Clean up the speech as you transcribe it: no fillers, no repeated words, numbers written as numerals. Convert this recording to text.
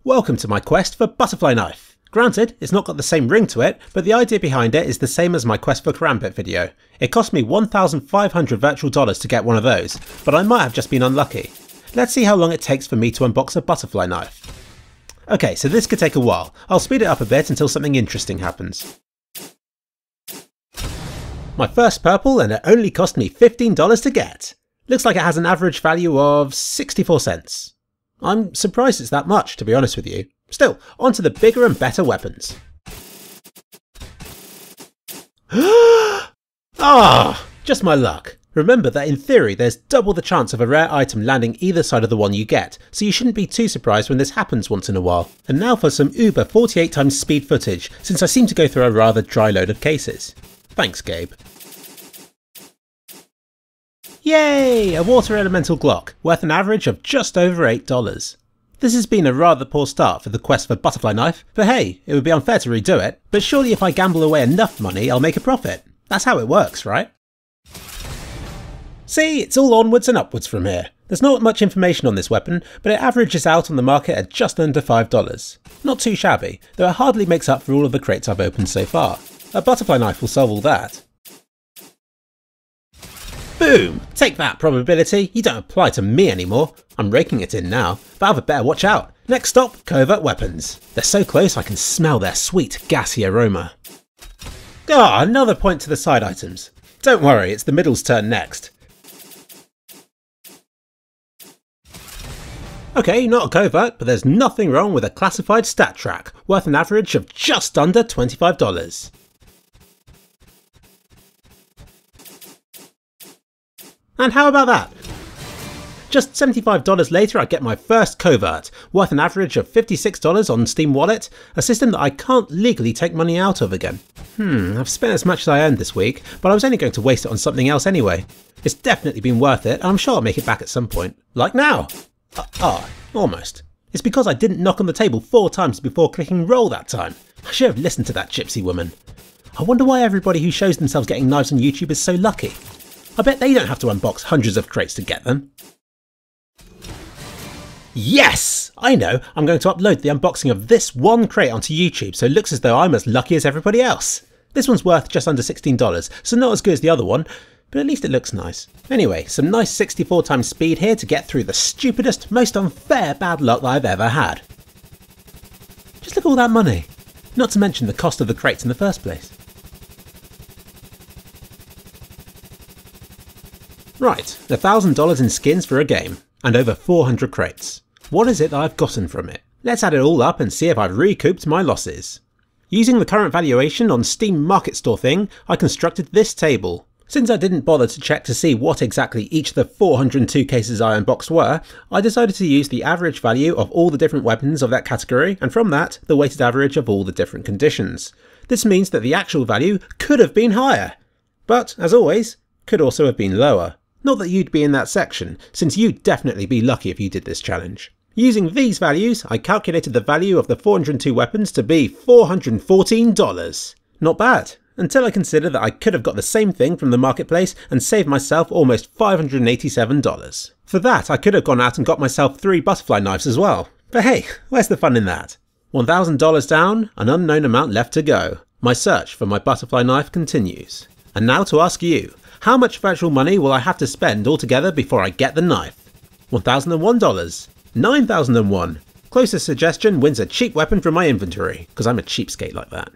Welcome to my quest for butterfly knife. Granted, it's not got the same ring to it, but the idea behind it is the same as my quest for Karambit video. It cost me 1,500 virtual dollars to get one of those, but I might have just been unlucky. Let's see how long it takes for me to unbox a butterfly knife. Okay, so this could take a while. I'll speed it up a bit until something interesting happens. My first purple, and it only cost me $15 to get. Looks like it has an average value of 64 cents. I'm surprised it's that much, to be honest with you. Still, on to the bigger and better weapons. Just my luck. Remember that in theory there's double the chance of a rare item landing either side of the one you get, so you shouldn't be too surprised when this happens once in a while. And now for some uber 48x speed footage, since I seem to go through a rather dry load of cases. Thanks, Gabe. Yay! A water elemental Glock, worth an average of just over $8. This has been a rather poor start for the quest for butterfly knife, but hey, it would be unfair to redo it, but surely if I gamble away enough money I'll make a profit. That's how it works, right? See, it's all onwards and upwards from here. There's not much information on this weapon, but it averages out on the market at just under $5. Not too shabby, though it hardly makes up for all of the crates I've opened so far. A butterfly knife will solve all that. Boom! Take that, probability. You don't apply to me anymore. I'm raking it in now, but I've better watch out. Next stop, covert weapons. They're so close I can smell their sweet, gassy aroma. Another point to the side items. Don't worry, it's the middle's turn next. Okay, not a covert, but there's nothing wrong with a classified stat track, worth an average of just under $25. And how about that? Just $75 later I get my first covert, worth an average of $56 on Steam Wallet, a system that I can't legally take money out of again. I've spent as much as I earned this week, but I was only going to waste it on something else anyway. It's definitely been worth it, and I'm sure I'll make it back at some point. Like now! Almost. It's because I didn't knock on the table 4 times before clicking roll that time. I should have listened to that gypsy woman. I wonder why everybody who shows themselves getting knives on YouTube is so lucky. I bet they don't have to unbox hundreds of crates to get them. Yes! I know, I'm going to upload the unboxing of this one crate onto YouTube so it looks as though I'm as lucky as everybody else. This one's worth just under $16, so not as good as the other one, but at least it looks nice. Anyway, some nice 64x speed here to get through the stupidest, most unfair bad luck that I've ever had. Just look at all that money. Not to mention the cost of the crates in the first place. Right, $1,000 in skins for a game, and over 400 crates. What is it that I've gotten from it? Let's add it all up and see if I've recouped my losses. Using the current valuation on Steam Market Store thing, I constructed this table. Since I didn't bother to check to see what exactly each of the 402 cases I unboxed were, I decided to use the average value of all the different weapons of that category, and from that, the weighted average of all the different conditions. This means that the actual value could have been higher, but, as always, could also have been lower. Not that you'd be in that section, since you'd definitely be lucky if you did this challenge. Using these values, I calculated the value of the 402 weapons to be $414. Not bad, until I consider that I could have got the same thing from the marketplace and saved myself almost $587. For that, I could have gone out and got myself 3 butterfly knives as well. But hey, where's the fun in that? $1,000 down, an unknown amount left to go. My search for my butterfly knife continues. And now to ask you, how much virtual money will I have to spend altogether before I get the knife? $1,001, $9,001. Closest suggestion wins a cheap weapon from my inventory, because I'm a cheapskate like that.